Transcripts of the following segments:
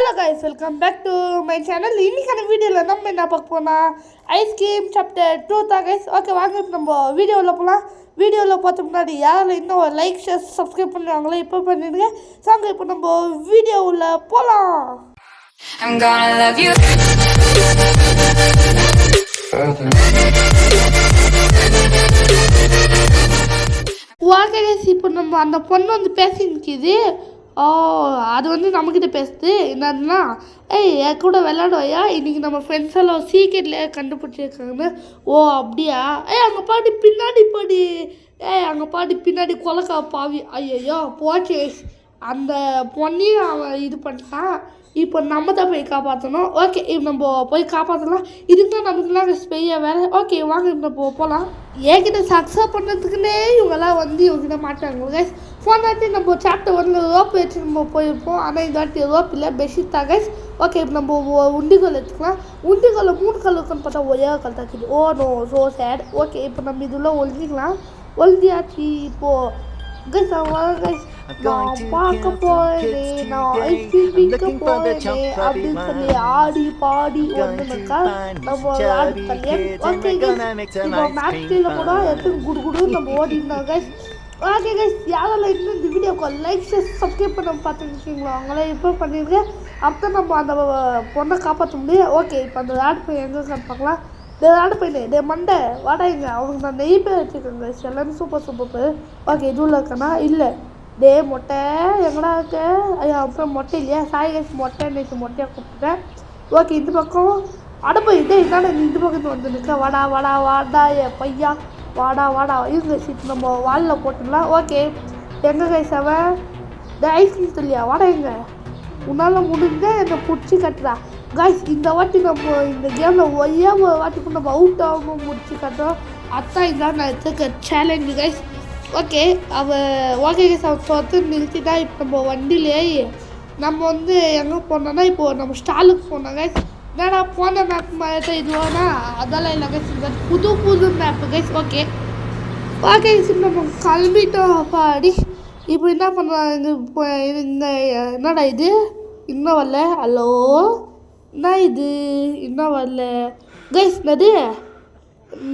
Hello guys, welcome back to my channel. இன்றைக்கான வீடியோவில் நம்ம என்ன பார்க்க போனால் ஐஸ்கிரீம் சாப்டர் 2 தான் கைஸ். ஓகே, வாங்க நம்ம வீடியோவில் போகலாம். வீடியோவில் பார்த்த முன்னாடி யாரும் இன்னும் லைக் ஷேர் சப்ஸ்கிரைப் பண்ணுவாங்களோ இப்போ பண்ணிடுங்க. சாங்க இப்போ நம்ம வீடியோவில் போகலாம். வாங்க கைஸ், இப்போ நம்ம அந்த பொண்ணு வந்து பேசி நிற்கிது. அது வந்து நம்மக்கிட்ட பேசுது. என்னதுன்னா, என் கூட விளையாடுவையா, இன்றைக்கி நம்ம ஃப்ரெண்ட்ஸ் எல்லாம் சீக்கிரட்லேயே கண்டுபிடிச்சிருக்காங்கன்னு. அப்படியா? அங்கே பாடி பின்னாடி பாடி அங்கே பாடி பின்னாடி கொலக்கா பாவி. ஐயோ போச்சு. அந்த பொண்ணையும் அவன் இது பண்ணிட்டான். இப்போ நம்ம தான் போய் காப்பாற்றணும். ஓகே, இப்போ நம்ம போய் காப்பாற்றலாம். இதுக்கு தான் நமக்குலாம் ஸ்பெய்யா வேறு. ஓகே, வாங்க நம்ம போகலாம். ஏன்கிட்ட சக்ஸஸ் பண்ணுறதுக்குன்னே இவங்கெல்லாம் வந்து இவங்ககிட்ட மாட்டாங்க கைஸ். ஃபோன் ஆட்டி நம்ம சாப்டர் 1 ரோப் வச்சு நம்ம போயிருப்போம். ஆனால் இந்த வாட்டி ரோப் இல்லை, பெட்ஷீட் தான் கைஸ். ஓகே, இப்போ நம்ம உண்டிகோல் எடுத்துக்கலாம். உண்டிகோலில் 3 கல் இருக்குன்னு பார்த்தா ஒரே கல் தாக்கிது. No, so sad. ஓகே, இப்போ நம்ம இதுலாம் ஒழிஞ்சிக்கலாம். ஒழிஞ்சியாச்சு. இப்போது கைஸ் கைஸ் நான் பார்க்க போறேன், நான் ஐஸ்கிரீம் விற்க போறேன் அப்படின்னு சொல்லி ஆடி பாடி வந்துனாக்கா நம்ம ஆடி தள்ளியா. ஓகே கைஸ், இப்போ மேட்சில் கூட எடுத்து குடு குடு நம்ம ஓடிருந்தோம் கைஸ். ஓகே கைஸ், யாரெல்லாம் இன்னும் இந்த வீடியோக்கு லைக் ஷேர் சப்ஸ்கிரைப் பண்ண பார்த்துருக்கீங்களோ அவங்களே இப்போ பண்ணியிருக்கேன். அப்போ நம்ம அந்த பொண்ணை காப்பாற்ற முடியும். ஓகே, இப்போ அந்த ஆடு போய் எங்கே பார்க்கலாம். ஆடு போயினேன் டே மண்டை வாடா. இங்கே அவங்க நான் நெய் பேர் வச்சுருக்கேங்க எல்லாரும் சூப்பர். ஓகே, இதுவில் இருக்கேனா இல்லை டே மொட்டை எங்கடா இருக்க? அப்புறம் மொட்டை இல்லையா? சாய் கைஸ் மொட்டை நேற்று மொட்டையாக கூப்பிட்டுட்டேன். ஓகே, இந்த பக்கம் அடப்போ இதே என்னடா இந்த பக்கத்து வந்து நிற்க. வாடா பையா வாடா இருங்க சீட்டு நம்ம வாலில் போட்டுடலாம். ஓகே, எங்கே கைஸ் அவன் ஐஸ்கிரீம் இல்லையா? வாடா எங்க உன்னால் முடிஞ்ச என்னை பிடிச்சி கட்டுறா கைஸ். இந்த வாட்டி நம்ம இந்த கேமில் ஒரே ஒரு வாட்டி கூட நம்ம அவுட் ஆகாமல் முடிச்சு கட்டுறோம். அதான் இதான் நான் எடுத்துக்க challenge guys. Okay, okay guys, அவன் சொத்து நிறுத்திட்டா. இப்போ நம்ம வண்டியிலே நம்ம வந்து எங்கே போனோன்னா இப்போது நம்ம ஸ்டாலுக்கு போனோம் கைஸ். என்னடா போன மேப் மாதிரி இதுவானா? அதெல்லாம் இல்லை கைஸ், இந்த புது மேப்பு கைஸ். ஓகே கைஸ், நம்ம கிளம்பிட்டோம் பாடி. இப்போ என்ன பண்ணுறாங்க? இப்போ இந்த என்னடா இது இன்னும் வரல? ஹலோ, என்ன இது இன்னும் வரல கைஸ்? என்னது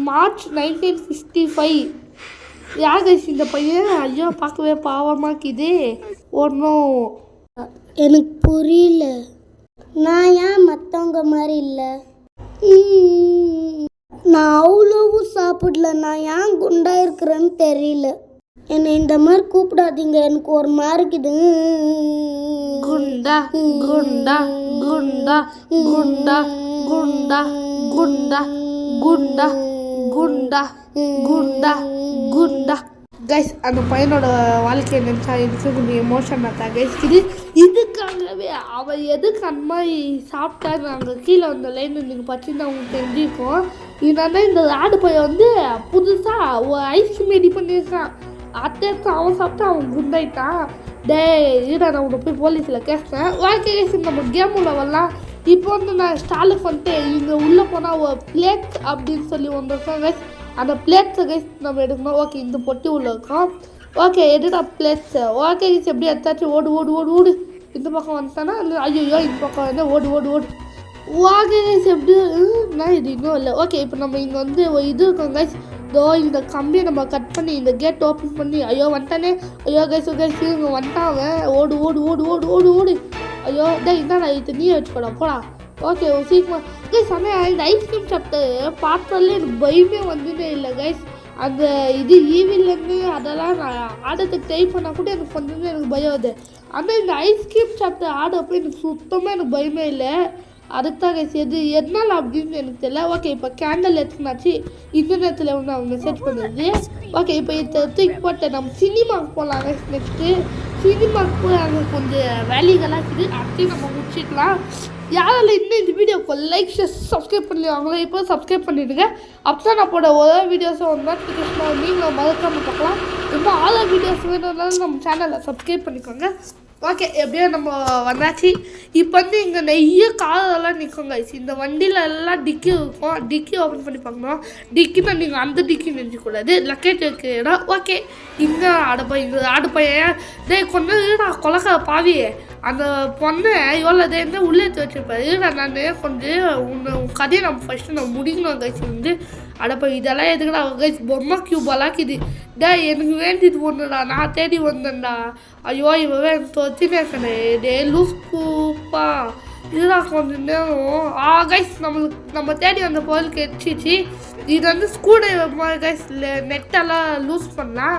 மார்ச் 1955? யார் கைஸ் இந்த பையன்? ஐயோ, பார்க்கவே பாவமாக்குது. ஒன்றும் எனக்கு புரியல. நான் ஏன் மற்றவங்க மாதிரி இல்லை? நான் அவ்வளோவும் சாப்பிடல. நான் ஏன் குண்டா இருக்கிறேன்னு தெரியல. என்னை இந்த மாதிரி கூப்பிடாதீங்க, எனக்கு ஒரு மாதிரி இருக்குது. குண்டா குண்டா குண்டா குண்டா குண்டா குண்டா குண்டா குண்டா குண்டா குண்டா கைஸ், அந்த பையனோட வாழ்க்கையை நினச்சா எனக்கு கொஞ்சம் எமோஷனாக தான் கைஸ். இதுக்காகவே அவள் எதுக்கு அந்த மாதிரி சாப்பிட்டாரு அங்கே கீழே வந்த லைன் நீங்கள் பார்த்தீங்கன்னா அவங்களுக்கு தெரிஞ்சிருக்கும். இதனால இந்த ஆடு பையன் வந்து புதுசாக ஒரு ஐஸ்கிரீம் ரெடி பண்ணியிருக்கான். அத்தைக்கு அவன் சாப்பிட்டு அவன் குண்டாயிட்டான். நான் உன்னை போய் போலீஸில் கேட்குறேன். வாழ்க்கை கேஸ் நம்ம கேம் உள்ள வரலாம். இப்போ வந்து நான் ஸ்டாலுக்கு வந்துட்டு இங்கே உள்ளே போனால் ஒரு பிளேட் அப்படின்னு சொல்லி ஒன்று இருக்கோம் கைஸ். அந்த பிளேட்ஸை கைஸ் நம்ம எடுக்கணும். ஓகே, இந்த பொட்டி உள்ளே இருக்கோம். ஓகே, எடுடா பிளேட்ஸை. ஓகே கைஸ், எப்படி எடுத்தாச்சும் ஓடு. இந்த பக்கம் வந்துட்டானா ஐயோ இந்த பக்கம் வந்து ஓடு. ஓகே கைஸ், எப்படி நான் இது இன்னும் இல்லை. ஓகே, இப்போ நம்ம இங்கே வந்து ஒரு இது இருக்கோம் கைஸ். இந்த கம்பியை நம்ம கட் பண்ணி இந்த கேட் ஓப்பன் பண்ணி ஐயோ வந்துட்டானே. ஐயோ கைஸ் இவங்க வந்துட்டாங்க. ஓடு. ஐயோ என்னடா இது நீ வச்சுக்கோடா போடா. ஓகே, சீக்கிரம் கைஸ். ஆனால் இந்த ஐஸ்கிரீம் சாப்பிட்டு பார்த்தாலே எனக்கு பயமே வந்துட்டே இல்லை கைஸ். அந்த இது ஈவிலேருந்து அதெல்லாம் நான் ஆடுறதுக்கு ட்ரை பண்ணால் கூட எனக்கு கொஞ்சம் எனக்கு பயம் வருது. ஆனால் இந்த ஐஸ்கிரீம் சாப்பிட்டு ஆடுறப்போ எனக்கு சுத்தமாக எனக்கு பயமே இல்லை. அதுக்கு தான் கைஸ் எதனால் அப்படின்னு எனக்கு தெரியல. ஓகே, இப்போ கேண்டல் எடுத்துனாச்சு. இன்டர்நெட்டில் வந்து அவங்க மெசேஜ் பண்ணுறது. ஓகே, இப்போ தூக்கி போட்டு நம்ம சினிமாவுக்கு போகலாம் கைஸ். நெக்ஸ்ட்டு சினிமாவுக்கு போய் அங்கே கொஞ்சம் வேலைகள்லாம் இருக்குது. அதையும் நம்ம முடிச்சிக்கலாம். யாரால இன்னும் இந்த வீடியோக்கு லைக் ஷேர் சப்ஸ்கிரைப் பண்ணி இப்போ சப்ஸ்கிரைப் பண்ணிவிடுங்க. அப்போ தான் நான் போட ஒரே வீடியோஸும் ஒரு நோட்டிஃபிகேஷனாக நீங்களும் மறக்காமல் பார்க்கலாம். இப்போ ஆல் வீடியோஸ் வேணும்னாலும் நம்ம சேனலை சப்ஸ்கிரைப் பண்ணிக்கோங்க. ஓகே எப்படியோ நம்ம வந்தாச்சு. இப்போ வந்து இங்கே நிறைய காரெல்லாம் நிற்கும் கைஸ். இந்த வண்டியில் எல்லாம் டிக்கி இருக்கும். டிக்கி ஓப்பன் பண்ணி பார்க்கணும். டிக்கினா நீங்கள் அந்த டிக்கி நினைக்கக்கூடாது, லக்கேஜ் வைக்க இடம். ஓகே இங்கே ஆடுப்பையன் டேய் கொஞ்சம் ஈடா கொலக்கா பாவி அந்த பொண்ணை எவ்வளோ தேர்ந்து உள்ளே வச்சுருப்பாரு. ஈடா நான் கொஞ்சம் உன் கதையை நம்ம ஃபஸ்ட்டு நம்ம முடிக்கணும் கைஸ். வந்து அடப்பா இதெல்லாம் எதுக்குடா கைஸ் பொம்மை கியூபெல்லாம் இது. டே எனக்கு வேண்டியது ஒன்றுடா, நான் தேடி வந்தேன்டா. ஐயோ இவன் எனக்கு தொத்தினே இருக்கனே. டே லூஸ் கூப்பா இதுடா கொஞ்சம் நேரம். கைஸ் நம்ம தேடி வந்த பொருள் கெச்சிச்சு. இது வந்து ஸ்க்ரூ ட்ரைவர் கைஸ், நெட்டெல்லாம் லூஸ் பண்ணலாம்.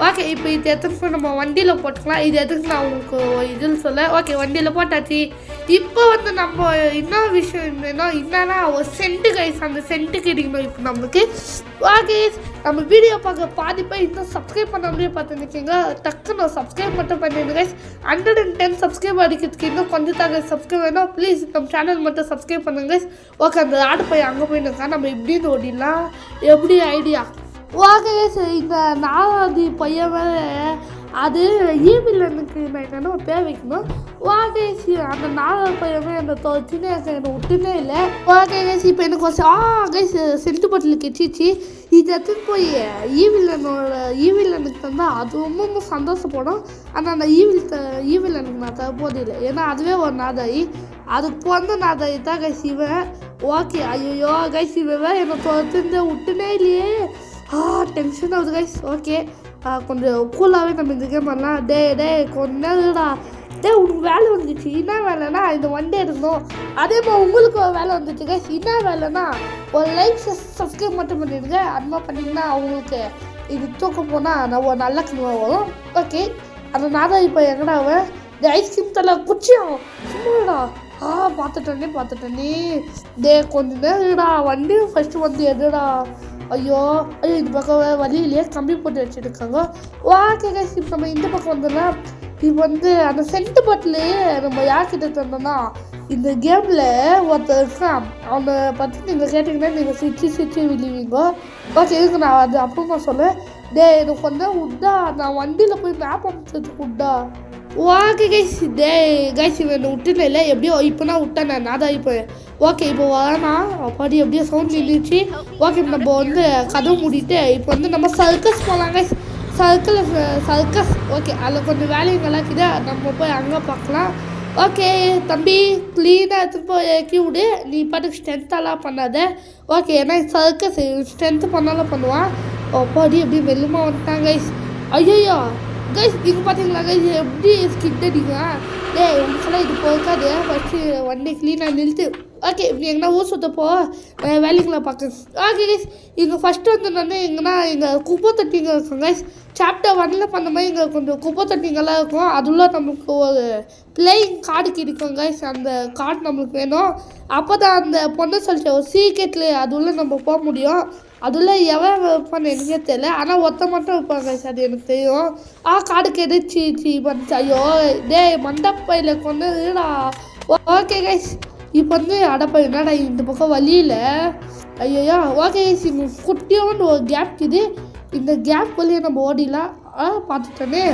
ஓகே இப்போ இது எத்தனை நம்ம வண்டியில் போட்டுக்கலாம். இது எதுக்கு நான் உங்களுக்கு இதுன்னு சொல்ல. ஓகே வண்டியில் போட்டாச்சு. இப்போ வந்து நம்ம இன்னொரு விஷயம் என்னன்னா ஒரு சென்ட்டு கைஸ், அந்த சென்ட்டு கிடைக்கணும் இப்போ நம்மளுக்கு. ஓகே நம்ம வீடியோ பார்க்க பாதி போய் இன்னும் சப்ஸ்கிரைப் பண்ண முடியும் பார்த்துருக்கீங்க. டக்குன்னு சப்ஸ்கிரைப் மட்டும் பண்ணிடுங்க கைஸ். 110 சப்ஸ்கிரைப் அடிக்கிறதுக்கு இன்னும் கொஞ்சம் தாங்க சப்ஸ்கிரைப் வேணும். ப்ளீஸ் நம்ம சேனல் மட்டும் சப்ஸ்கிரைப் பண்ணுங்க கைஸ். ஓகே அந்த ஆடு போய் அங்கே போயிட்டுருக்கா, நம்ம எப்படின்னு ஓடிடலாம். எப்படி ஐடியா? ஓகே சரி இந்த 4வது பையன் அது ஈவிலனுக்கு நான் என்னென்ன பேர் வைக்கணும். ஓகே அந்த 4வது பையன் அந்த சின்ன என்னை விட்டுனே இல்லை. ஓகே கைஸ் இப்போ எனக்கு கைஸ் சென்ட்டு பாட்டில் கிச்சிச்சு. இது எடுத்துட்டு போய் ஈவிலனுக்கு தந்தால் அது ரொம்ப சந்தோஷப்படும். ஆனால் அந்த ஈவிலனுக்கு நான் தர போதில்லை, ஏன்னா அதுவே ஒரு நாதாயி. அதுக்கு பிறந்த நாதாயி தான் கைஸ் இவன். ஓகே ஐயோ கைஸ் இவன் என்னை தொலைந்து விட்டுனே இல்லையே. டென்ஷன் ஆகுது கைஸ். ஓகே கொஞ்சம் கூலாகவே நம்ம இந்த கேம் பண்ணலாம். டே கொஞ்ச நேரம்டா. உனக்கு வேலை வந்துச்சு. என்ன வேலைன்னா இந்த வண்டி எடுக்கணும். அதே மாதிரி உங்களுக்கு ஒரு வேலை வந்துச்சு கைஸ். என்ன வேலைன்னா ஒரு லைக் சப்ஸ்கிரைப் மட்டும் பண்ணிடுங்க. அது மாதிரி பண்ணிங்கன்னா அவங்களுக்கு இது தூக்க போனால் நான் ஒரு நல்ல கனவா வரும். ஓகே அந்த நாதான் இப்போ எங்கடா அவன் இந்த ஐஸ்கிரீம் தலை குச்சியும் சும்மாடா. பார்த்துட்டேனே. டே கொஞ்ச நேரம்டா வண்டியும் ஃபஸ்ட்டு வந்து எதுடா. ஐயோ இந்த பக்கம் வழியிலேயே கம்பி போட்டு வச்சுருக்காங்க. ஓகே கைஸ் இப்போ நம்ம இந்த பக்கம் வந்துடலாம். இப்போ வந்து அந்த சென்ட்டு பாட்டில் நம்ம யார்கிட்ட தந்தோம்னா இந்த கேமில் ஒருத்தர் இருக்கான். அவனை பற்றி நீங்கள் கேட்டிங்கன்னா நீங்கள் சிரிச்சு விழுவீங்க. ஓகே இதுக்கு நான் அது அப்புறமா சொல்லேன். எனக்கு கொஞ்சம் விட்டா நான் வண்டியில் போய் மேப் அமைச்சதுக்கு விட்டா. ஓகே கைஸ் இவன் விட்டுல இல்லை எப்படியோ இப்போ நான் விட்டேன் நான் தான் இப்போ. ஓகே இப்போ வரனா அப்படி எப்படியோ சவுண்ட் நின்றுச்சு. ஓகே நம்ம வந்து கதவு மூடிட்டு இப்போ வந்து நம்ம சர்க்கஸ் போகலாம் கைஸ். சர்க்கஸ் ஓகே அதில் கொஞ்சம் வேலைங்கெல்லாம் இருக்குது, நம்ம போய் அங்கே பார்க்கலாம். ஓகே தம்பி க்ளீனாக எடுத்துகிட்டு போய் இறக்கி விடு. நீ பாட்டுக்கு ஸ்ட்ரென்த்தெல்லாம் பண்ணாத. ஓகே ஏன்னா சர்க்கஸ் ஸ்ட்ரென்த்து பண்ணாலும் பண்ணுவான். அப்படி எப்படி வெள்ளுமா வந்துட்டான் கைஸ். ஐயோ கைஸ் நீங்கள் பார்த்தீங்களா கைஸ் எப்படி ஸ்கிட் அடிங்க. உனக்கெல்லாம் இது போக்காது. ஃபஸ்ட்டு வண்டி க்ளீனாக நிறுத்து. ஓகே இப்படி எங்கன்னா ஊர் சுற்றப்போ வேலைங்களை பார்க்க. ஓகே கைஸ் இங்கே ஃபஸ்ட்டு வந்து எங்கன்னா எங்கள் குப்பை தொட்டிங்க இருக்கும் கைஸ். சாப்டர் 1 பண்ண மாதிரி இங்கே கொஞ்சம் குப்பை தொட்டிங்கெல்லாம் இருக்கும். அதுள்ள நம்மளுக்கு ஒரு பிளேயிங் கார்டு கிடைக்கும் கைஸ். அந்த கார்டு நம்மளுக்கு வேணும். அப்போ தான் அந்த பொண்ணு சொல்லிட்டு ஒரு சீக்கிரத்தில் அதுள்ள நம்ம போக முடியும். அதில் எவன் வைப்பான்னு எனக்கே தெரியல, ஆனால் ஒருத்த மட்டும் வைப்பாங்க கைஸ், அது எனக்கு தெரியும். காடுக்கு எதிர்ச்சி பண்ணிச்சு. ஐயோ மண்டப்பையில் கொண்டுடா. ஓகே கைஸ் இப்போ வந்து அடப்பா என்னடா இந்த பக்கம் வழியில். ஐயோ ஓகே கைஸ் இங்கே குட்டியோன்னு ஒரு கேப் இது. இந்த கேப் வழியை நம்ம ஓடிடலாம். பார்த்துட்டோன்னே.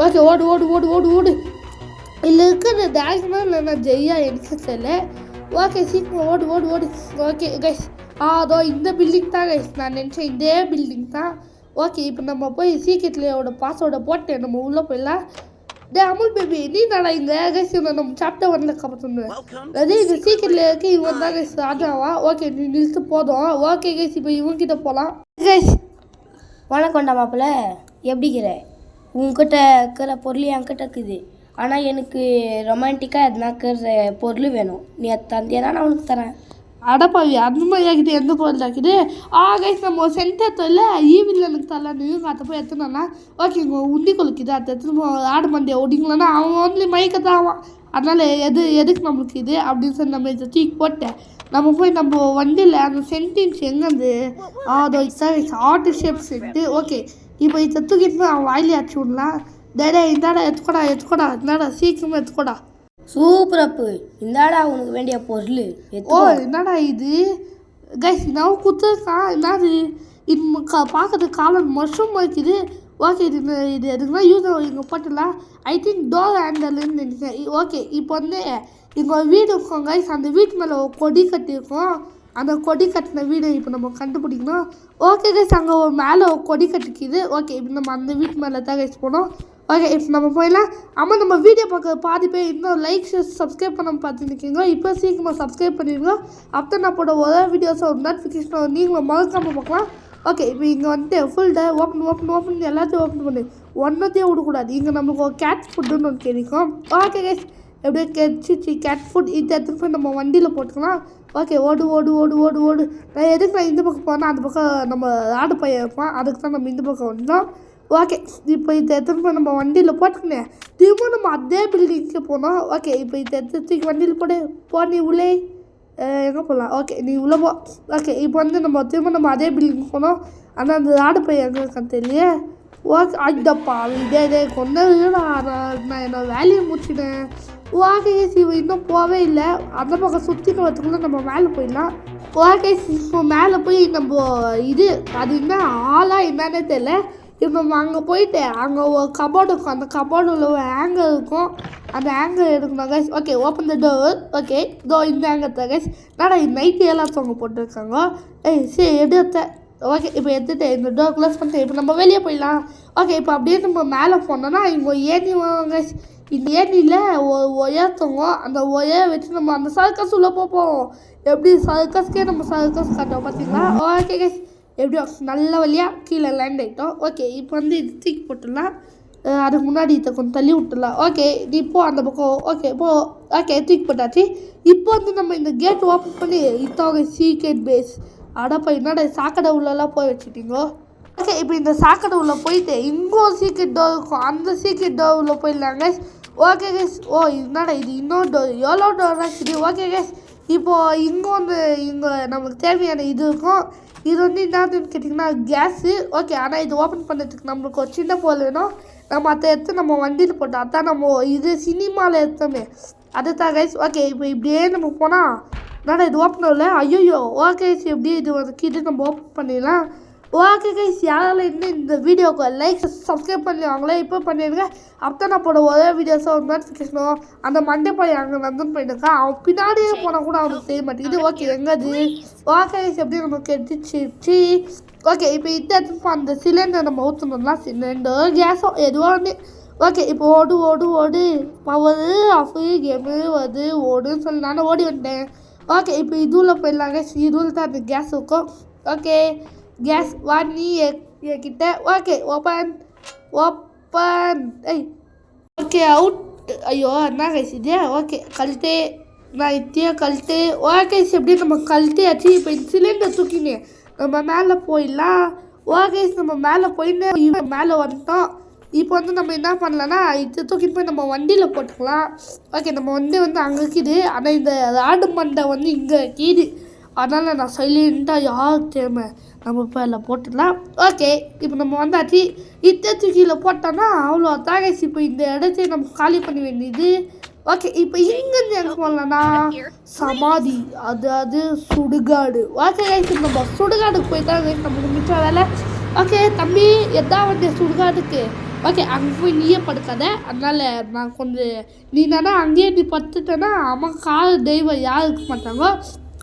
ஓகே ஓடு இல்லை இருக்கிற டேக்னா இல்லைண்ணா ஜெய்யா எனக்கு தெரியல. ஓகே சீக்கிரம் ஓடு. ஓகே கைஸ் அதோ இந்த பில்டிங் தான் கைஸ். நான் நினச்சேன் இதே பில்டிங் தான். ஓகே இப்போ நம்ம போய் சீக்கிரத்துலையோட பாஸ்வேர்டை போட்டு நம்ம உள்ளே போயிடலாம். அமுல் பேபி நீ நடா இந்த கைஸ் நம்ம சாப்டர் 1 கப்பத்துன்னு அதே இந்த சீக்கிரத்தில் இருக்கு. இவன் தான் கைஸ் ராஜாவா. ஓகே நீ நிறுத்து போதும். ஓகே கைஸ் இப்போ இவங்கிட்ட போகலாம். கைஸ் வணக்கம்டா மாப்பிள்ள, எப்படிங்கிற? உங்ககிட்ட இருக்கிற பொருள் என்கிட்ட இருக்குது. ஆனால் எனக்கு ரொமான்டிக்காக எதுனா இருக்கிற பொருள் வேணும். நீ அது தந்தியனா நான் உனக்கு தரேன். அடப்பாவி அந்த மாதிரி ஆகிட்டு எந்த பொருள் ஆகிது. கைஸ் நம்ம சென்டர் இல்லை ஈவினில் எனக்கு தரல நீங்க அதை போய் எடுத்துனா. ஓகே இங்கே உண்டி கொலுக்குது அதை எடுத்துன்னு ஆடு மண்டியை ஓடிங்களா அவன் ஒன்லி மயக்கத்தான் ஆவான். அதனால் எதுக்கு நம்மளுக்கு இது அப்படின்னு சொல்லி நம்ம இதை தூக்கி போட்டேன். நம்ம போய் நம்ம வண்டியில் அந்த சென்டென்ஸ் எங்கேருந்து அதோ ஆர்ட் ஷேப் செட்டு. ஓகே இப்போ இதை தூக்கிட்டு அவன் வாயிலே அடிச்சு விடலாம். இந்தாடா எடுத்துக்கோடா இந்தாடா சீக்கிரமாக எடுத்துக்கோடா. சூப்பர் அப்பு, இந்தாடா உனக்கு வேண்டிய பொருள். என்னடா இது கைஸ் நான் குத்துருக்கான். என்னது இது பார்க்கறதுக்கு காலம் மஷ்ரூம் வைக்குது. ஓகே இது எதுக்குன்னா யூஸ் இங்கே போட்டுடலாம். ஐ திங்க் டோர் ஹேண்டல்னு நினைச்சேன். ஓகே இப்போ வந்து இங்கே ஒரு வீடு இருக்கும் கைஸ். அந்த வீட்டு மேலே ஒரு கொடி கட்டியிருக்கோம். அந்த கொடி கட்டின வீடு இப்போ நம்ம கண்டுபிடிக்கணும். ஓகே கைஸ் அங்கே ஒரு மேலே ஒரு கொடி கட்டிக்குது. ஓகே இப்போ நம்ம அந்த வீட்டு மேலே தான் கைஸ் போனோம். ஓகே இப்போ நம்ம போயிடலாம். ஆமாம் நம்ம வீடியோ பார்க்க பாதி பேர் இன்னும் லைக் சப்ஸ்கிரைப் பண்ண பார்த்துருக்கீங்க. இப்போ சீக்கிரமாக சப்ஸ்கிரைப் பண்ணிடுங்க. அப்போ நான் போட ஒரே வீடியோஸை ஒரு நோட்டிஃபிகேஷன் நீங்களும் மறக்காமல் பார்க்கலாம். ஓகே இப்போ இங்கே வந்துட்டு ஃபுல் டே ஓப்பன் எல்லாத்தையும் ஓப்பன் பண்ணி ஒன்றத்தையும் விடக்கூடாது. இங்கே நம்மளுக்கு ஒரு கேட் ஃபுட்டுன்னு ஒன்று கிடைக்கும். ஓகே கைஸ் எப்படியே கேட் ஃபுட் இது எடுத்துகிட்டு போய் நம்ம வண்டியில் போட்டுக்கலாம். ஓகே ஓடு. நான் எதுக்கு நான் இந்த பக்கம் போனால் அந்த பக்கம் நம்ம ஆடு பையன் இருப்பான். அதுக்கு தான் நம்ம இந்த பக்கம் வந்தோம். ஓகே இப்போ இதை எடுத்துகிட்டு போய் நம்ம வண்டியில் போட்டுக்கினேன். திரும்ப நம்ம அதே பில்டிங்க்கு போனோம். ஓகே இப்போ இதை எடுத்து வண்டியில் போ நீ உள்ளே எங்கே போகலாம். ஓகே நீ உள்ளே போ. ஓகே இப்போ வந்து நம்ம திரும்ப நம்ம அதே பில்டிங் போனோம். ஆனால் அந்த ஆடு பையன் எங்கே இருக்கான்னு தெரியலையே. ஓகே அடப்பா இதே கொண்டு நான் என்னோட வேலையை முடிச்சிட்டேன். ஓகே இவன் இன்னும் போவே இல்லை. அந்த பக்கம் சுற்றிட்டு வரத்துக்குள்ளே நம்ம மேலே போயிடலாம். ஓகே இப்போ மேலே போய் நம்ம இது அது என்ன ஆளாக என்னன்னே தெரியல. இப்போ நம்ம அங்கே போயிட்டு அங்கே ஒரு கபோர்டு இருக்கும். அந்த கபோர்டில் ஒரு ஹேங்கர் இருக்கும். அந்த ஹேங்கர் எடுக்கணும் guys. Okay open the door. Okay இந்த ஹேங்கர் தான் கைஸ். நாடா நைட்டு எல்லாம் அவங்க போட்டிருக்காங்க. சரி எடுத்தேன். ஓகே இப்போ எடுத்துகிட்டு இந்த டோர் க்ளோஸ் பண்ணிட்டு இப்போ நம்ம வெளியே போயிடலாம். ஓகே இப்போ அப்படியே நம்ம மேலே போனோன்னா இங்கே ஏணி வாங்க. இந்த ஏணியில் ஒயர்த்தவங்க அந்த ஒயரை வச்சு நம்ம அந்த சர்க்கஸ் உள்ள போவோம். எப்படி சர்க்கஸ்க்கே நம்ம சர்க்கஸ் காட்டுவோம் பார்த்தீங்களா. ஓகே கைஸ் எப்படியோ நல்ல வழியாக கீழே லேண்ட் ஆகிட்டோம். ஓகே இப்போ வந்து இது தூக்கி போட்டுடலாம். அதுக்கு முன்னாடி இதை கொஞ்சம் தள்ளி விட்டுடலாம். ஓகே நீ இப்போ அந்த பக்கம் ஓகே ஓகே தூக்கி போட்டாச்சு. இப்போ வந்து நம்ம இந்த கேட் ஓப்பன் பண்ணி இத்தவங்க சீக்ரெட் பேஸ் அடப்பா என்னடா சாக்கடை உள்ளெல்லாம் போய் வச்சுட்டீங்க. ஓகே இப்போ இந்த சாக்கடை உள்ள போயிட்டு இங்கே ஒரு சீக்ரெட் டோர் இருக்கும். அந்த சீக்ரெட் டோர் உள்ள போயிடலாங்க. ஓகே கேஸ் என்னடா இது இன்னொரு டோர் எவ்வளோ டோர் இருக்குது. ஓகே கேஸ் இப்போது இங்கே வந்து இங்கே நமக்கு தேவையான இது இருக்கும். இது வந்து என்னதுன்னு கேட்டிங்கன்னா கேஸு. ஓகே ஆனால் இது ஓப்பன் பண்ணுறதுக்கு நம்மளுக்கு ஒரு சின்ன பொருள் வேணும். நம்ம அதை எடுத்து நம்ம வண்டியில் போட்டோம். அதான் நம்ம இது சினிமாவில் எடுத்தோமே அது தான் கைஸ். ஓகே இப்போ இப்படியே நம்ம போனால் என்னடா இது ஓப்பன் இல்லை. ஐயோ ஓகே எப்படியே இது வந்து இது நம்ம ஓப்பன் பண்ணிடலாம். ஓகே கைஸ் யாரால இன்னும் இந்த வீடியோக்கு லைக் சப்ஸ்கிரைப் பண்ணிடுவாங்களே இப்போ பண்ணிடுங்க. அப்போ நான் போட ஒரே வீடியோஸை ஒரு நோட்டிஃபிகேஷனும் அந்த மண்டே போய் அங்கே நடந்துன்னு போயிட்டுருக்கான். அவன் பின்னாடியே போனால் கூட அவனுக்கு தெரிய மாட்டேங்குது. ஓகே எங்கது ஓகே கைஸ் எப்படி நமக்கு எடுத்துச்சு. ஓகே இப்போ இது அந்த சிலிண்டர் நம்ம ஊற்றணும்னா சிலிண்டர் கேஸோ எதுவோ ஒன்று. ஓகே இப்போ ஓடு பவர் ஆஃபு கேமு வருது ஓடுன்னு சொல்லி நானும் ஓடி வந்தேன். ஓகே இப்போ இதுவில் போயிடலாங்க. இதுவில் தான் அந்த கேஸ் இருக்கும். ஓகே கேஸ் வாங்கி கிட்ட. Okay open okay out. ஐயோ என்ன கைஸ் இது. ஓகே கழட்டு நான் இத்தியா கழட்டு. ஓகே எப்படி நம்ம கழட்டியாச்சு. இப்போ இந்த சிலிண்டர் தூக்கினே நம்ம மேலே போயிடலாம். ஓகே நம்ம மேலே போயின்னு மேலே வந்துட்டோம். இப்போ வந்து நம்ம என்ன பண்ணலான்னா இது தூக்கிட்டு போய் நம்ம வண்டியில் போட்டுக்கலாம். ஓகே நம்ம வண்டி வந்து அங்கே இருக்குது. ஆனால் இந்த ஆடு மண்டை வந்து இங்கே இருக்குது. அதனால் நான் சைலண்ட்டாக யாருக்கு தேவை நம்ம இப்போ அதில் போட்டுடலாம். ஓகே இப்போ நம்ம வந்தாச்சு. தூக்கியில் போட்டோன்னா அவ்வளோ தாகேசி. இப்போ இந்த இடத்தையும் நம்ம காலி பண்ண வேண்டியது. ஓகே இப்போ இங்கேருந்து எங்கே போகலான்னா சமாதி அது சுடுகாடு. ஓகே நம்ம சுடுகாடுக்கு போய்தான் நம்மளுக்கு மிச்சம் வேலை. ஓகே தம்பி எதா வந்து சுடுகாடுக்கு. ஓகே அங்கே போய் நீயே படுக்காத. அதனால் நான் கொஞ்சம் நீ தானே அங்கேயே நீ படுத்துட்டேன்னா அம்மா கால் தெய்வம் யாரும் இருக்க மாட்டாங்க.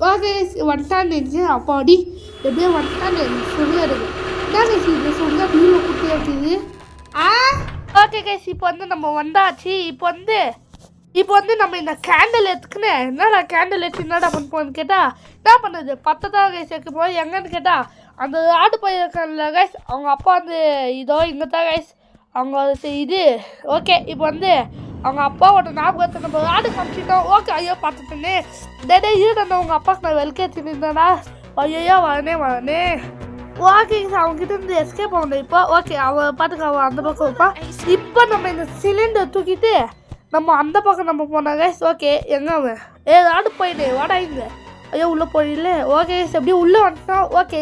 ஓகே வந்துட்டான்னு நினச்சி அப்பாடி எப்படியோ வந்துட்டான்னு சுடுகாடு. என்ன கேஸ் இது சுடுகாடு வீடு குட்டியாக இருக்குது. ஓகே கேஸ் இப்போ வந்து நம்ம வந்தாச்சு. இப்போ வந்து நம்ம இந்த கேண்டில் எடுத்துக்கினேன். என்னடா கேண்டில் எடுத்து என்னடா பண்ணுவோன்னு கேட்டால் என்ன பண்ணுறது பத்ததான் கைஸ் வைக்க போய் எங்கன்னு கேட்டால் அந்த ஆடு பையன்ல கைஸ் அவங்க அப்பா வந்து இதோ இங்கே தான் கைஸ் அவங்க இது. ஓகே இப்போ வந்து அவங்க அப்பாவோட ஞாபகத்தை நம்ம ஆடு காமிச்சிட்டோம். ஓகே ஐயோ பார்த்துட்டேனே டே ஈடுனா உங்கள் அப்பாவுக்கு நான் வெல்கேற்றிருந்தேனா. ஐயோ வரனே. ஓகே அவங்ககிட்ட இருந்து எஸ்கேப் ஆகணும். இப்போ ஓகே அவன் பார்த்துக்க அவன் அந்த பக்கம் வைப்பான். இப்போ நம்ம இந்த சிலிண்டர் தூக்கிட்டு நம்ம அந்த பக்கம் நம்ம போனா கைஸ். ஓகே எங்கே அவன் ஆடு போயிடு வாடா இங்கே. ஐயோ உள்ளே போயிடல. ஓகே எப்படியும் உள்ளே வந்துட்டோம். ஓகே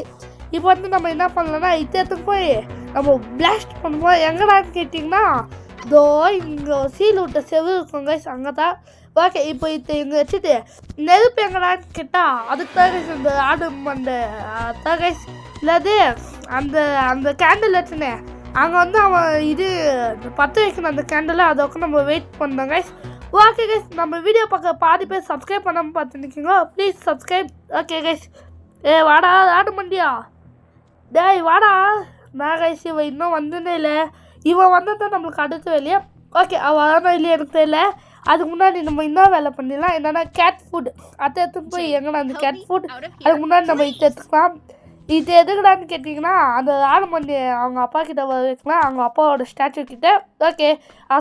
இப்போ வந்து நம்ம என்ன பண்ணலன்னா இத்தத்துக்கு போய் நம்ம பிளாஸ்ட் பண்ணுவோம். எங்கடான்னு கேட்டிங்கன்னா இதோ இங்கே சீல் விட்ட செவு இருக்கும் கைஸ் அங்கே தான். ஓகே இப்போ இங்கே வச்சுட்டு நெருப்பு எங்கடான்னு கேட்டால் அதுக்கு தான் கைஸ் இந்த ஆடு மண்டை தான் கைஸ். இல்லாது அந்த கேண்டில் வச்சுனே அங்கே வந்து அவன் இது பற்ற வைக்கணும் அந்த கேண்டலை, அதோக்க நம்ம வெயிட் பண்ணோம் கைஸ். ஓகே கைஸ், நம்ம வீடியோ பார்க்க பாதி பேர் சப்ஸ்கிரைப் பண்ணாமல் பார்த்துருக்கீங்க, ப்ளீஸ் சப்ஸ்கிரைப். ஓகே கைஸ், வாடா ஆடு மண்டியா, டேய் வாடா. நான் கைஸ் இவன் இன்னும் வந்ததே இல்லை, இவன் வந்தால் தான் நம்மளுக்கு அடுத்த வேலையா. ஓகே அவன் வரணும் இல்லையா எனக்கு தெரியல. அதுக்கு முன்னாடி நம்ம இன்னும் வேலை பண்ணிடலாம், என்னென்னா கேட் ஃபுட் அதை எடுத்துகிட்டு போய் எங்கன்னா அந்த கேட் ஃபுட் அதுக்கு முன்னாடி நம்ம இதை எடுத்துக்கலாம். இது எதுக்குடான்னு கேட்டிங்கன்னா அந்த ஆடு மண்டி அவங்க அப்பா கிட்ட வைக்கலாம், அவங்க அப்பாவோட ஸ்டாச்சு கிட்ட. ஓகே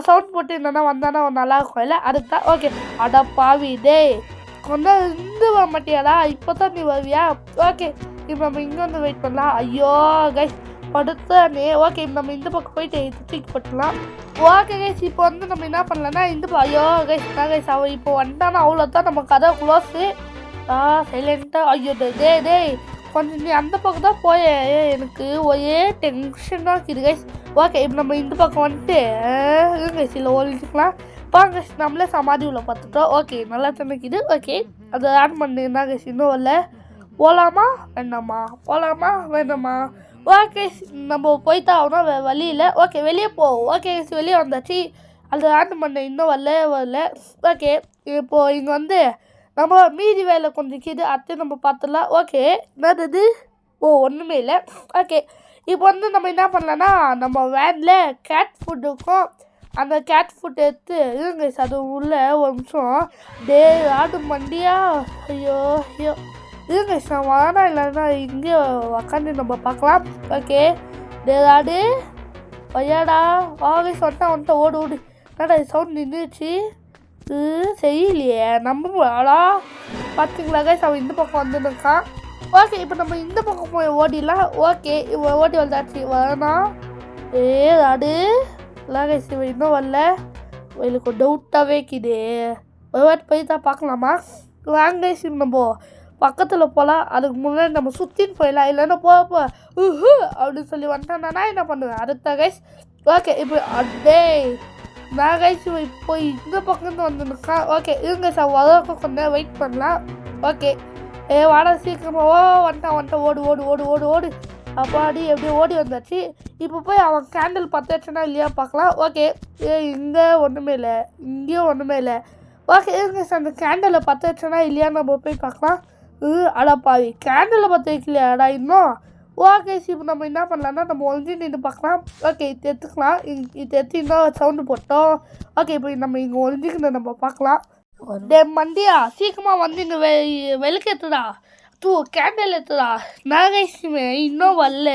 சவுண்ட் போட்டு என்னென்னா வந்தானா நல்லா இருக்கும் இல்லை, அதுக்கு தான். ஓகே அடா பாவி டேய் கொஞ்சம் இருந்து வர மாட்டியாடா, இப்போ தான் நீ வருவியா. ஓகே இப்போ நம்ம இங்கே வந்து வெயிட் பண்ணலாம். ஐயோ கைஸ் படுத்தானே. ஓகே நம்ம இந்த பக்கம் போயிட்டு தூக்கி போட்டுலாம். ஓகே கைஸ் இப்போ வந்து நம்ம என்ன பண்ணலான்னா இந்த ஐயோ கைஸ் நான் கைஸ் அவன் இப்போ வந்துட்டானா அவ்வளோதான் நம்ம கதை க்ளோஸு. சைலண்ட்டாக. ஐயோ டேய் கொஞ்சம் நீ அந்த பக்கம் தான் போய, எனக்கு ஒரே டென்ஷனாக இருக்குது கைஸ். ஓகே இப்போ நம்ம இந்த பக்கம் வந்துட்டு கைஸ் இல்லை ஒழிச்சுக்கலாம். பாங்க நம்மளே சமாதி உள்ள பார்த்துட்டோம். ஓகே நல்லா தண்ணிக்குது. ஓகே அது ஆட் பண்ணிருந்தா கைஸ் இன்னும் வரல. போகலாமா வேண்டாமா. ஓகே நம்ம போய்த்தா ஆகணும் வழியில். ஓகே வெளியே போவோம். ஓகே வெளியே வந்தாச்சு. அது ஆட் பண்ண இன்னும் வரல. ஓகே இப்போது இங்கே வந்து நம்ம மீதி வேலை கொஞ்சம் இருக்குது, அத்தை நம்ம பார்த்துடலாம். ஓகே என்னது ஒன்றுமே இல்லை. ஓகே இப்போ வந்து நம்ம என்ன பண்ணலான்னா நம்ம வேனில் கேட் ஃபுட்டுக்கும் அந்த கேட் ஃபுட் எடுத்து இருங்க அது உள்ள ஒரு நிமிஷம். டே ஆடு மண்டியா, ஐயோ இருங்க நான் வரனா இல்லைன்னா இங்கே உக்காந்து நம்ம பார்க்கலாம். ஓகே டே ஆடு ஐயாடா ஆகேஷ் வந்துட்டா ஓடு என்னடா சவுண்ட் நின்றுச்சு செய்யலையே நம்புவாடா. பார்த்தீங்களா கைஸ் அவன் இந்த பக்கம் வந்துருக்கான். ஓகே இப்போ நம்ம இந்த பக்கம் போய் ஓடிடலாம். ஓகே இவன் ஓடி வந்தாச்சு வரணும். ஆடு இல்லை கைஸ் இவன் இன்னும் வரல, எனக்கு டவுட்டாகவே இருக்குது. ஒரு வாட்டி போய் தான் பார்க்கலாமா. வாங்க கைஸ் நம்ம பக்கத்தில் போகலாம், அதுக்கு முன்னாடி நம்ம சுற்றின்னு போயிடலாம். இல்லைன்னா போக அப்படின்னு சொல்லி வந்துட்டான் நான் என்ன பண்ணுவேன் அடுத்த கைஸ். ஓகே இப்போ அடே நான் கைஸ் இப்போ இந்த பக்கம் வந்துருக்கான். ஓகே இருங்க சார் வரக்கு கொஞ்சம் வெயிட் பண்ணலாம். ஓகே வாடா சீக்கிரமாக வந்துட்டான் ஓடு அப்பாடி எப்படியும் ஓடி வந்தாச்சு. இப்போ போய் அவன் கேண்டில் பற்ற வச்சுனா இல்லையா பார்க்கலாம். ஓகே இங்கே ஒன்றுமே இல்லை, இங்கேயும் ஒன்றுமே இல்லை. ஓகே இருங்க சார் அந்த கேண்டிலை பற்ற வச்சோன்னா இல்லையா நம்ம போய் பார்க்கலாம். அடாப்பாவி கேண்டிலை பற்ற வைக்கலையாடா இன்னும். ஓகே இப்போ நம்ம என்ன பண்ணலான்னா நம்ம ஒழிஞ்சு நின்று பார்க்கலாம். ஓகே இது எடுத்துக்கலாம், இது எடுத்து இன்னும் சவுண்டு போட்டோம். ஓகே இப்போ நம்ம இங்கே ஒழிஞ்சிக்கிட்டு நம்ம பார்க்கலாம். டே மண்டியா சீக்கிரமாக வந்து இங்கே விளக்கு ஏற்றுடா, கேண்டில் ஏற்றுடா. நான் கைஸ் இன்னும் வரல,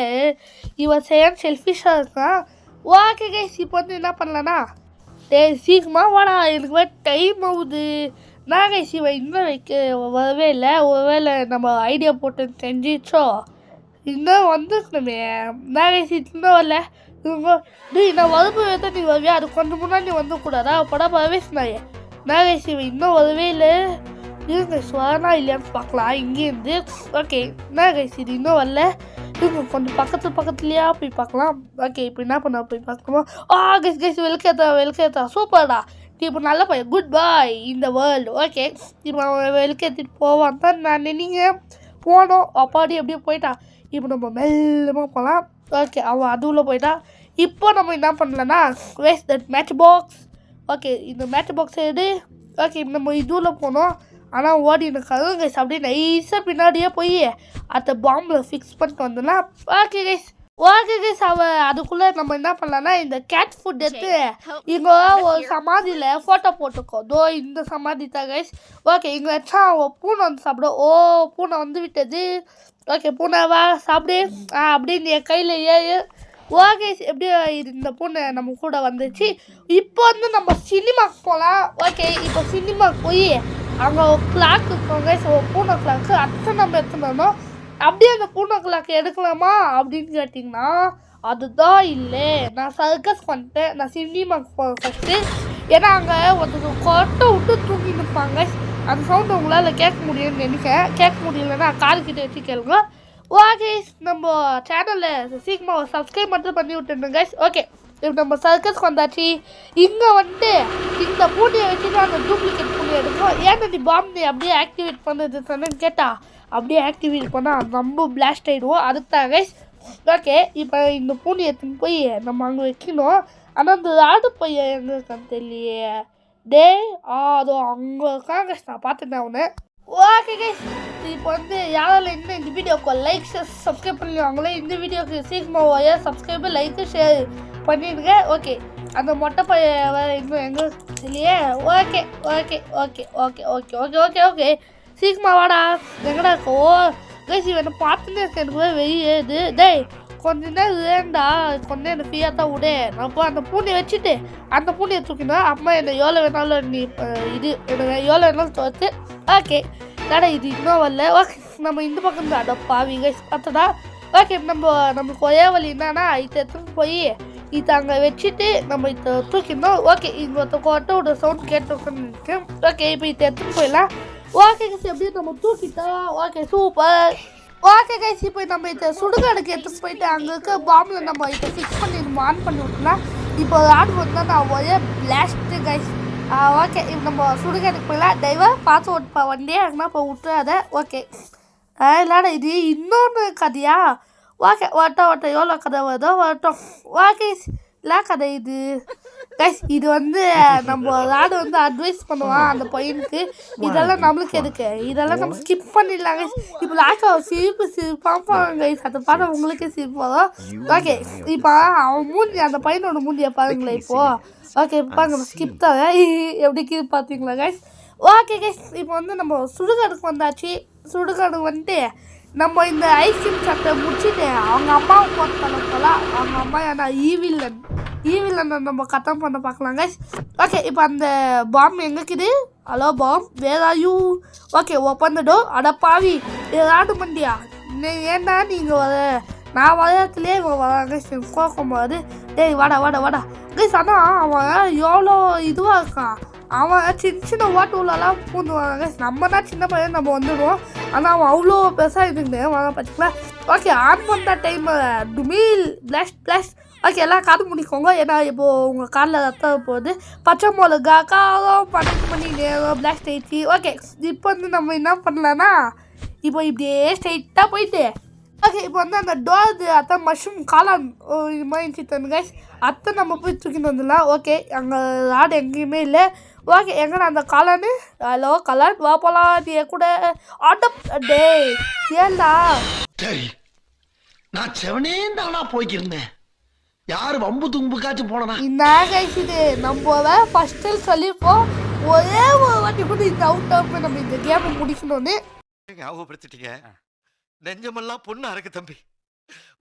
இவன் செய்ய செல்ஃபிஷாக இருக்கான். ஓகே கைஸ் இப்போ வந்து என்ன பண்ணலான்னா டே சீக்கிரமாக வாடா எனக்கு டைம் ஆகுது. நான் கைஸ் இவன் இன்னும் வரவே இல்லை, ஒருவேளை நம்ம ஐடியா போட்டு செஞ்சிச்சோ இன்னும் வந்துருக்கணுமே. நான் இன்னும் வரல நான் வறுப்பு வைத்த நீ வருவியா, அது கொஞ்சம் முன்னாடி வந்துக்கூடாதா படம் பரவேசினாயே. நான் இவன் இன்னும் வரவே இல்லை, இருங்க வரனா இல்லையான்னு பார்க்கலாம் இங்கேருந்து. ஓகே நான் இது இன்னும் வரல, இவங்க கொஞ்சம் பக்கத்துலையா போய் பார்க்கலாம். ஓகே இப்போ என்ன பண்ண போய் பார்க்கணுமா. கைஸ் வெளுக்கேற்றா சூப்பர்டா, நீ இப்போ நல்ல பையன், குட் பாய் இந்த வேர்ல்டு. ஓகே இப்போ அவன் வெளுக்கேற்றிட்டு போவான் தான் நான் நினைங்க போனோம். அப்பாடி எப்படியோ போயிட்டான். இப்போ நம்ம மெல்லமாக போகலாம். ஓகே அவன் அதுவுள்ள போயிட்டான். இப்போ நம்ம என்ன பண்ணலன்னா waste that match box. Okay இந்த மேட்ச் பாக்ஸ் எடு. ஓகே நம்ம இதுவில் போனோம், ஆனால் ஓடி இருக்காங்க கைஸ் அப்படியே நைஸாக பின்னாடியே போய் அந்த பாம்பில் ஃபிக்ஸ் பண்ணிட்டு வந்துடலாம். ஓகே கைஸ் அவன் அதுக்குள்ளே நம்ம என்ன பண்ணலான்னா இந்த கேட் ஃபுட் எடுத்து இங்கே ஒரு சமாதியில் ஃபோட்டோ போட்டுக்கோ. இந்த சமாதி தான் கைஸ். ஓகே இங்கே வச்சா அவன் பூனை வந்து சாப்பிடும். பூனை வந்து விட்டது. ஓகே பூனைவா சாப்பிடு அப்படின்னு என் கையில் ஓகே எப்படியோ இந்த பூனை நம்ம கூட வந்துச்சு. இப்போ வந்து நம்ம சினிமாவுக்கு போகலாம். ஓகே இப்போ சினிமாவுக்கு போய் அங்கே ஒரு கிளாக் இருக்கோங்க, பூனை கிளாக்கு அத்தை நம்ம எடுத்துனோம். அப்படியே அந்த பூனை கிளாக்கு எடுக்கலாமா அப்படின்னு கேட்டிங்கன்னா அதுதான் இல்லை, நான் சர்க்கஸ் பண்ணிட்டேன். நான் சினிமாவுக்கு போகிறேன் ஃபஸ்ட்டு. ஏன்னா அங்கே ஒருத்தர் கொட்டை விட்டு தூங்கி நிற்பாங்க, அந்த சவுண்டு உங்களால் கேட்க முடியும்னு நினைக்கிறேன். கேட்க முடியலன்னா காதுகிட்ட வச்சு கேளுங்க. ஓகே நம்ம சேனலில் சீக்கிரமாக சப்ஸ்கிரைப் மட்டும் பண்ணி விட்டுருங்க கைஸ். ஓகே இப்போ நம்ம சர்க்கஸ்க்கு வந்தாச்சு. இங்கே வந்துட்டு இந்த பூனையை வச்சு தான் அந்த டூப்ளிகேட் பூனை எடுக்கும். ஏன்னா நீ பாம்பு அப்படியே ஆக்டிவேட் பண்ணுறது சொன்னு கேட்டால் அப்படியே ஆக்டிவேட் பண்ணால் நம்ம பிளாஸ்ட் ஆகிடுவோம். அதுக்கு தான் கைஸ் ஓகே இப்போ இந்த பூனை எடுத்துன்னு போய் நம்ம அங்கே வைக்கணும். ஆனால் அந்த ஆடு பையன் எங்கே இருக்கான்னு தெரியலையே. டே அதோ அங்கே இருக்காங்க கைஸ், நான் பார்த்துட்டேன் அவனை. ஓகே கைஸ், இப்போ வந்து யாரால இன்னும் இந்த வீடியோக்கு லைக் சப்ஸ்கிரைப் பண்ணிடுவாங்களே, இந்த வீடியோக்கு சீக்கிரமாக சப்ஸ்கிரைபு லைக்கு ஷேர் பண்ணிடுங்க. ஓகே அந்த மொட்டை பையன் வேறு இன்னும் எங்கே தெரியலையே. Okay okay okay okay okay okay okay okay சீக்கிரமாக வாடா, எங்கடா இருக்கோ கைஸ். இவனை பார்த்துன்னு இருக்க எனக்கு வெளியே இது. டேய் கொஞ்ச நேரம் வேண்டா, கொஞ்ச நேரம் ஃப்ரீயாக தான் விடு. நான் இப்போ அந்த பூனையை வச்சுட்டு அந்த பூனையை தூக்கினேன். அம்மா என்னை எவ்வளோ வேணாலும் நீ இது எனக்கு எவ்வளோ வேணாலும் தோற்று. ஓகே கடை இது இன்னும் வரல. ஓகே நம்ம இந்த பக்கம் தான் அடப்பாவி கைஸ் பார்த்ததா. ஓகே நம்மளுக்கு ஒரே வழி என்னன்னா இதை எடுத்துன்னு போய் இதை அங்கே வச்சுட்டு நம்ம இதை தூக்கிடணும். ஓகே இங்கே ஒருத்த கொட்டோட சவுண்ட் கேட்டு. ஓகே இப்போ இதை எடுத்துன்னு போயிடலாம். ஓகே கைஸ் எப்படியும் நம்ம தூக்கிட்டோம். Okay super. ஓகே கைஸ் இப்போ நம்ம இதை சுடுகாடுக்கு எடுத்துன்னு போயிட்டு அங்கே இருக்க பாம்பில் நம்ம இதை ஃபிக்ஸ் பண்ணி நம்ம ஆன் பண்ணி விட்டுலாம். இப்போ ஆடு வந்தால் நான் ஒரே பிளாஸ்ட்டு கைஸ். ஓகே இப்போ நம்ம சுடுகாடுக்கு போயிடலாம். டிரைவர் பார்த்து ஓட்டுப்பா வண்டியே இருக்குன்னா இப்போ விட்டுறாத. ஓகே இல்லாட இது இன்னொன்று கதையா. ஓகே ஓட்ட எவ்வளோ கதை வருதோ வரட்டும். ஓகே இல்லை கதை இது கைஸ். இது வந்து நம்ம ஆடு வந்து அட்வைஸ் பண்ணுவான் அந்த பையனுக்கு. இதெல்லாம் நம்மளுக்கு எதுக்கு, இதெல்லாம் நம்ம ஸ்கிப் பண்ணிடலாம் கைஸ். இப்போ லாஸ்ட்டாக சிரிப்பாங்க கைஸ், அதை பார்த்தா உங்களுக்கே சிரிப்பு வரும். ஓகே இப்போ அவன் மூஞ்சி அந்த பையனோட மூஞ்சியை பாருங்களேன் இப்போது. ஓகே பாருங்க நம்ம ஸ்கிப் தான் எப்படி கீழே பார்த்தீங்களா கைஸ். ஓகே கைஸ் இப்போ வந்து நம்ம சுடுகாடுக்கு வந்தாச்சு. சுடுகாடுக்கு வந்துட்டு நம்ம இந்த ஐஸ்கிரீம் சட்டை முடிச்சுட்டு அவங்க அம்மாவை போட்டு பண்ண போகலாம். அவங்க அம்மா ஏன்னா ஈவில்லன் நம்ம கத்தம் பண்ண பார்க்கலாம் கைஸ். ஓகே இப்போ அந்த பாம் எங்கே இருக்குது? Hello bomb where are you? Okay open the door. அடப்பாவி ஏதாடு மண்டியா ஏன்னா நீங்கள் வர நான் வளரத்துலேயே இவன் வரான் கைஸ். எனக்கு கோக்கம் வருது. டேய் வாடா வாடா வாடா கைஸ். ஆனால் அவன் எவ்வளோ இதுவாக இருக்கான். அவன் சின்ன ஓட்டு உள்ளலாம் பூந்து வராங்க. நம்ம தான் சின்ன பையன் நம்ம வந்துடுவோம். ஆனால் அவன் அவ்வளோ பெருசாக இதுங்க வாங்க பார்த்துக்கலாம். ஓகே ஆன் பண்ணுற டைம் டுமீல் பிளாஷ். ஓகே எல்லாம் காது முடிக்கோங்க, ஏன்னா இப்போது உங்கள் காலில் ரத்தம் போகுது. பச்சை மிளகா காரம் 12 மணி நேரம் பிளாஸ்ட் ஆயிடுச்சு. ஓகே இப்போ வந்து நம்ம என்ன பண்ணலான்னா இப்போ இப்படியே ஸ்ட்ரைட்டாக போயிட்டு ஓகே இப்போ வந்து அந்த டோர் அத்தான் மஷ்ரூம் காளான் இது மாதிரி இருந்துச்சு கைஸ். அத்தை நம்ம போய் தூக்கிட்டு வந்துடலாம். ஓகே அங்கே ஆடு எங்கேயுமே இல்லை. ஓகே எங்கடா அந்த காளானு? ஹலோ காளான் வா போலாம். நீ கூட ஆட்டம் டே ஏண்டா சரி நான் செவனே தானா போய்க்கிருந்தேன். யாரு வம்பு தும்புக்காச்சும் போனா இந்த கைஸ் இது நம்ம ஃபர்ஸ்ட் சொல்லிப்போம். ஒரே ஒரு வாட்டி கூட இந்த அவுட் ஆஃப் நம்ம இந்த கேமை முடிக்கணும்னு ஞாபகப்படுத்திட்டீங்க. நெஞ்சமெல்லாம் பொண்ணா இருக்கு தம்பி,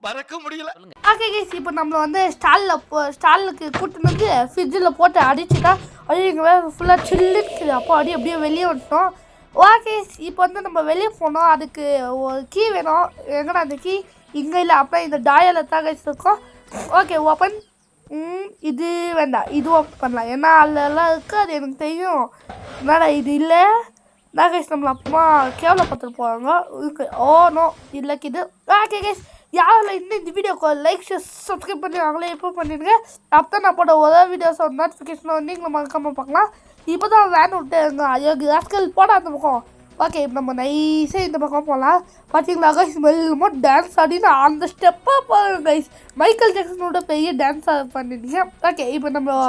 மறக்க முடியல. ஓகே கைஸ் இப்போ நம்ம வந்து ஸ்டாலுக்கு கூட்டின்னு வந்து ஃப்ரிட்ஜில் போட்டு அடிச்சுட்டா அப்படியே இங்கே ஃபுல்லாக சில்லுக்கு அப்போ அப்படியே வெளியே வந்துட்டோம். ஓகே இப்போ வந்து நம்ம வெளியே போனோம். அதுக்கு ஒரு கீ வேணும். எங்கடா அந்த கீ? இங்கே இல்லை. அப்புறம் இந்த டாயில் தான் கைஸ் இருக்கும். Okay open. இது வேண்டாம், இது ஓப்பன் பண்ணலாம் ஏன்னா அதெல்லாம் இருக்குது, அது எனக்கு தெரியும். என்னடா இது இல்லை நான் கைஸ் நம்மளை அப்பமா கேவலப்பட்டு போவாங்க இருக்கு. ஓ நோ இல்லை இது. ஓகே கைஸ் யாரெல்லாம் இன்னும் இந்த வீடியோக்கு லைக் சப்ஸ்கிரைப் பண்ணி அவங்களே எப்போ பண்ணிடுங்க. அப்போ நான் போட ஒரே வீடியோஸ் நோட்டிஃபிகேஷன் வந்து எங்களை மறக்காமல் பார்க்கலாம். இப்போ தான் வேன் விட்டு எங்கள் அயோக்கு ராஸ்கல் போட அந்த பக்கம். ஓகே இப்போ நம்ம நைஸாக இந்த பக்கம் போகலாம். பார்த்தீங்களா கைஸ் மெல்லமோ டான்ஸ் ஆடின்னு அந்த ஸ்டெப்பாக போகிறோம் கைஸ். மைக்கேல் ஜாக்சனோட பெரிய டான்ஸாக பண்ணிட்டீங்க. ஓகே இப்போ நம்ம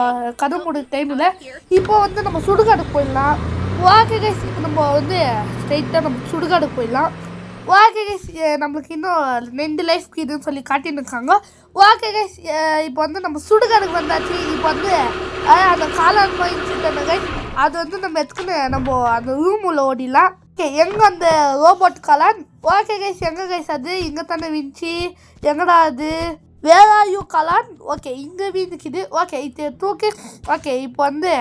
கதை முடிய டைமில் இப்போ வந்து நம்ம சுடுகாடுக்கு போயிடலாம். ஓகே கைஸ் இப்போ நம்ம வந்து ஸ்ட்ரைட்டாக நம்ம சுடுகாடுக்கு போயிடலாம். ஓகே கைஸ் நம்மளுக்கு இன்னும் 2 லைஃப்க்கு இதுன்னு சொல்லி காட்டின்னு இருக்காங்க. ஓகே கைஸ் இப்போ வந்து நம்ம சுடுகாடுக்கு வந்தாச்சு. இப்போ வந்து அந்த காளான் போயிடுச்சு கைஸ். அது வந்து நம்ம எடுத்துக்கின்னு நம்ம அந்த ரூம் உள்ள ஓடிடலாம். ஓகே எங்கே அந்த ரோபோட் காளான்? ஓகே கைஸ் எங்கே கைஸ் அது? இங்கே தானே விஞ்சி எங்கடா அது? வேறாயு காளான். ஓகே இங்கே வீந்துக்குது. ஓகே இது தூக்கி. ஓகே இப்போ வந்து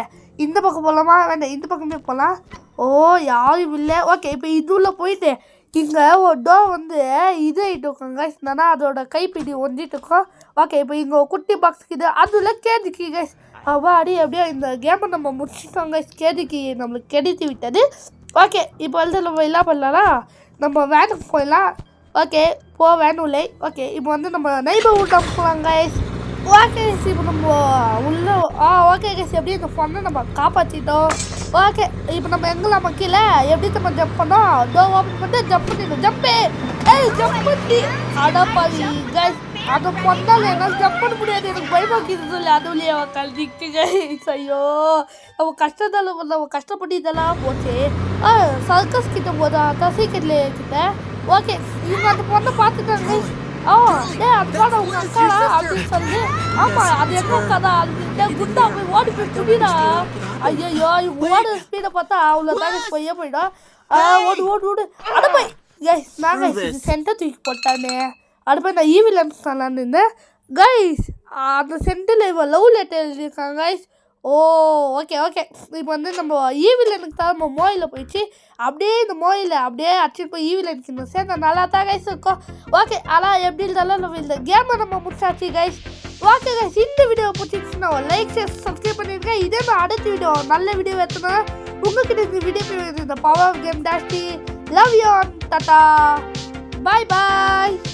இந்த பக்கம் போகலாமா? வேண்டாம் இந்த பக்கமே போகலாம். ஓ யாரும் இல்லை. ஓகே இப்போ இதுள்ள போயிட்டு இங்கே ஒரு டோர் வந்து இது ஆகிட்டு இருக்கோங்க என்னன்னா அதோட கைப்பிடி ஒஞ்சிட்டு இருக்கோம். ஓகே இப்போ இங்கே குட்டி பாக்ஸுக்கு இது அதில் கேஜிக்கு கைஸ் அடி அப்படியே இந்த கேமை நம்ம முடிச்சிட்டோங்க. கேஜிக்கு நம்மளுக்கு கிடைத்து விட்டது. ஓகே இப்போ வந்து நம்ம என்ன பண்ணலாம், நம்ம வேனுக்கு போயிடலாம். ஓகே வேன் உள்ளே. ஓகே இப்போ வந்து நம்ம நெய்பர்ஹுட் போகலாம் கைஸ். ஓகே கைஸ் இப்போ நம்ம உள்ள ஓகே கைஸ் எப்படியும் இந்த ஃபோனை நம்ம காப்பாற்றிட்டோம். ஓகே இப்போ நம்ம எங்கெல்லாம் கீழே எப்படி நம்ம ஜம்ப் பண்ணோம்? டோர் ஓப்பன் பண்ணிட்டு ஜம்ப் பண்ணிடணும். ஜம்ப்பு ஏய் ஜம்ப் பண்ணி அடப்பாவி கைஸ் அந்த பொண்ணால என்னால் ஜம்ப் பண்ண முடியாது எனக்கு பயமாக்கிது சொல்லி அதுலேயே கல்விக்கு கைஸ் ஐயோ நம்ம கஷ்டப்பட்டு இதெல்லாம் போச்சு சர்க்கஸ் கிட்ட போதா சீக்கிரட்ல கிட்ட ஓகே இவங்க அந்த பொண்ணை பார்த்துட்டாங்க கைஸ் அது பாட உங்க அக்காடா அப்படின்னு சொல்லி ஆமா அது எங்க அக்காதா அது குண்டா போய் ஓடி போய் துடிடா ஐயோ ஓடு ஸ்பீடை பார்த்தா அவ்வளோ தானே போயிடும் ஓடு அட போய் கைஸ் நான் கைஸ் சென்டர் தூக்கி போட்டானே அட போய் நான் ஈவிலன்ஸ் சொல்லலான்னு இருந்தேன் கைஸ் அந்த சென்டரில் இவன் லவ் லெட்டர் எழுதியிருக்காங்க கைஸ் ஓகே இப்போ வந்து நம்ம ஈவிலனுக்கு தான் நம்ம மோயில் போயிடுச்சு அப்படியே இந்த மோயில் அப்படியே அடிச்சுட்டு போய் ஈவிலனுக்கு இன்னும் சேர்ந்தா நல்லா தான் கைஸ் இருக்கும் ஓகே ஆனால் எப்படி இருந்தாலும் நம்ம இந்த கேமை நம்ம முடிச்சாச்சு கைஸ் ஓகே கைஸ் இந்த வீடியோ பிடிச்சிச்சுன்னா லைக் சப்ஸ்கிரைப் பண்ணியிருக்கேன் இதே நான் அடுத்த வீடியோ நல்ல வீடியோ எடுத்துனா உங்ககிட்ட இந்த வீடியோ இந்த power game tasty love you tata bye